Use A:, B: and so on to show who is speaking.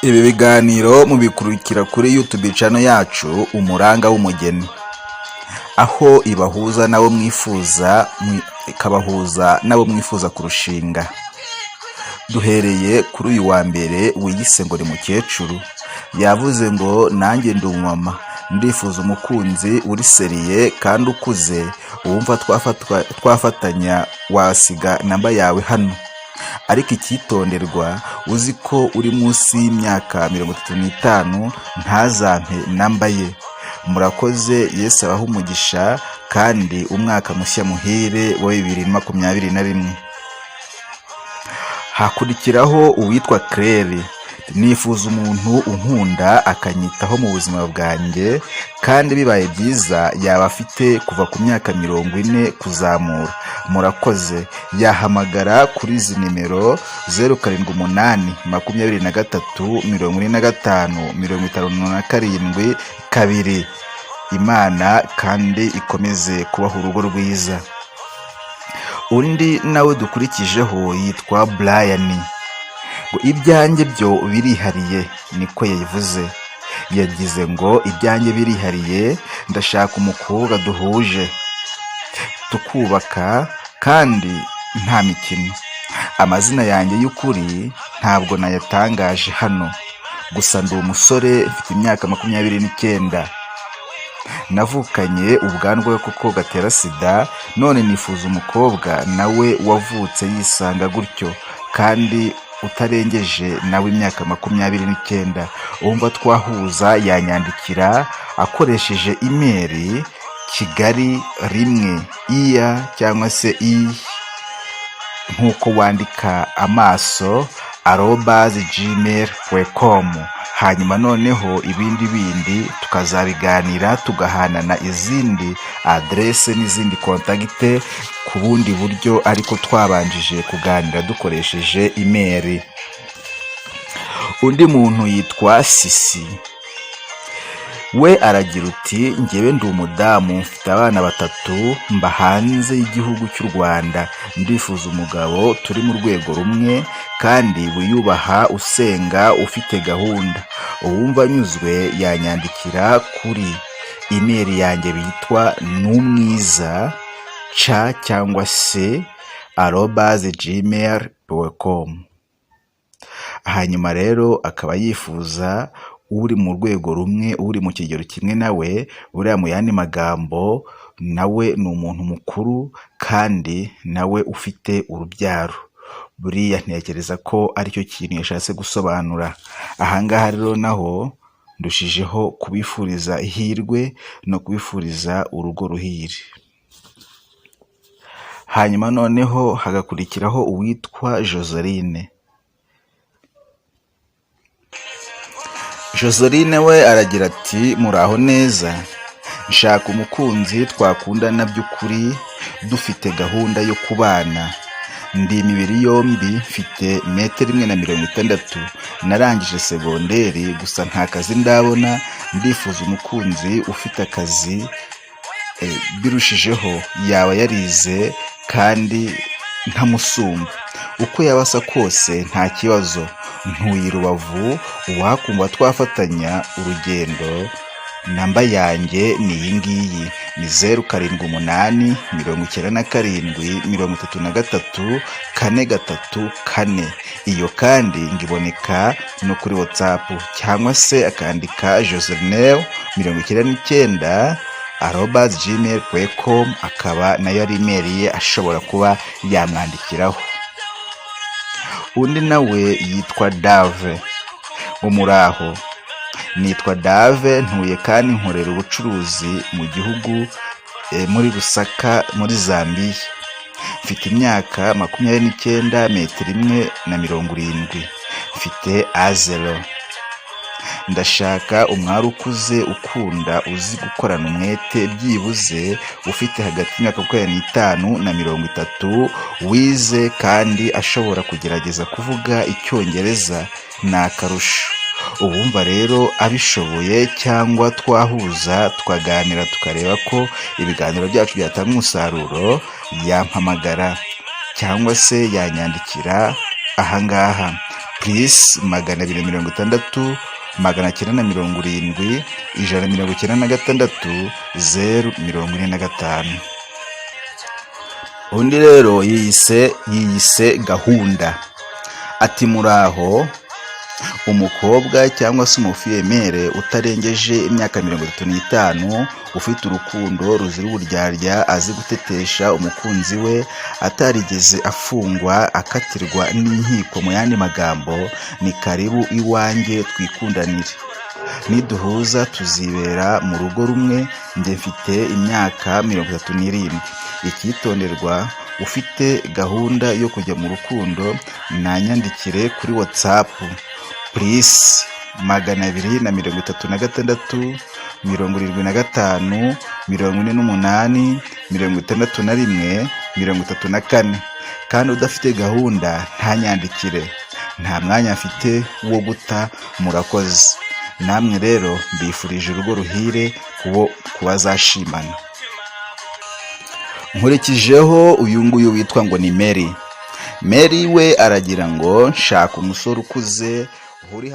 A: Ibi biganiro mubikurikira kuri YouTube channel yacu Umuranga w'Umugeni, aho ibahuza nabo mwifuza ikabahuza nabo mwifuza kurushinga. Duhereye kuri uyu wa mbere wiyise ngo ni mukecuru, yavuze ngo nanjye ndi umumama, ndifuza umukunzi uri seriye kandi ukuze, wumva twafatanya, wasiga namba yawe hano. Ariko icyitonderwa, uzi ko uri munsi y'imyaka 35 ntazampe namba ye. Murakoze, Yesu abahe umugisha kandi umwaka mushya muhire wa 2021. Hakurikiraho uwitwa Claire. Nifuza umuntu unkunda akanyitaho mu buzima bwanjye, kandi bibaye byiza yaba afite kuva ku myaka 40 kuzamura. Murakoze, yahamagara kuri izi nimero 078 23 45 57 2. Imana kandi ikomeze kubaha urugo rwiza. Undi nawe dukurikijeho yitwa Brian. Ngo ibyanjye byo birihariye, niko yayivuze. Yagize ngo ibyanjye birihariye, ndashaka umukobwa duhuje tukubaka kandi nta mikino. Amazina yanjye y'ukuri ntabwo nayatangaje hano, gusa ndi umusore mfite imyaka 29. Navukanye ubwanwa kuko gatera sida, none nifuza umukobwa nawe wavutse yisanga gutyo kandi utarengeje nawe imyaka 29. Umva twahuza yanyandikira akoresheje email Kigali rimwe iya cyangwa se i nkuko wandika amaso @gmail.com. Hanyuma noneho ibindi tukazabiganira, tugahanana izindi adresse n'izindi contacte ku bundi buryo, ariko twabanjije kuganira dukoresheje email. Undi muntu yitwa Sisi. We aragira uti, njyewe ndi umudamu mfite abana 3 mba hanze y'igihugu cy'u Rwanda, ndifuza umugabo turi mu rwego rumwe kandi wiyubaha, usenga, ufite gahunda. Uwumva anyuzwe yanyandikira kuri email yanjye bitwa numwiza cyangwa se @gmail.com. Hanyuma rero akaba yifuza uri mu rwego rumwe, uri mu kigero kimwe nawe, buriya mu yandi magambo nawe ni umuntu mukuru kandi nawe ufite urubyaro. Buriya ntekereza ko aricyo kintu yashatse gusobanura. Ahangaha rero naho ndushijeho kubifuriza ihirwe no kubifuriza urugo ruhire. Hanyuma noneho hagakurikiraho uwitwa Joseline. Joseline we aragira ati, muraho neza, nshaka umukunzi twakundana by'ukuri, dufite gahunda yo kubana. Ndi imibiri yombi, mfite 1.60 m, narangije segonderi, gusa nta kazi ndabona. Ndifuza umukunzi ufite akazi, birushijeho yaba yarize kandi ntamusumba. Uko yabasa kose nta kibazo. Ntuye Rubavu, uwakumva twafatanya urugendo. Namba yanjye ni iyi ngiyi, ni 078 97 33 434. Iyo kandi ngiboneka no kuri WhatsApp, cyangwa se akandika Joseline 99 @gmail.com, akaba nayo ari email ye ashobora kuba yamwandikiraho. Undi nawe yitwa Dave. Umuraho, nitwa Dave, ntuye kandi nkorera ubucuruzi mu gihugu muri Lusaka muri Zambia. Mfite imyaka 29, 1.70 m, mfite A0. Ndashaka umwari ukuze, ukunda, uzi gukorana umwete, byibuze ufite hagati y'imyaka 25 na 30, wize kandi ashobora kugerageza kuvuga Icyongereza, ni akarusho. Ubumva rero abishoboye cyangwa twahuza tukaganira tukareba ko ibiganiro byacu byatanga umusaruro, yampamagara cyangwa se yanyandikira ahangaha plus 260 970 196 045. Undi rero yiyise Gahunda, ati muraho, umukobwa cyangwa se umufiyemere utarengeje imyaka 35 ufite urukundo ruzira uburyarya, azi gutetesha umukunzi we, atarigeze afungwa akatirwa n'inkiko, mu yandi magambo ni karibu iwanjye twikundanire, niduhuza tuzibera mu rugo rumwe, njye mfite imyaka 37. Icyitonderwa, ufite gahunda yo kujya mu rukundo nanyandikire kuri WhatsApp plus 236 75 48 61 34. Kandi udafite gahunda ntanyandikire, nta mwanya mfite wo guta. Murakoze. Namwe rero mbifurije urugo ruhire kubazashimana. Nkurikijeho uyu nguyu witwa ngo ni Mary we aragira ngo nshaka umusore ukuze uri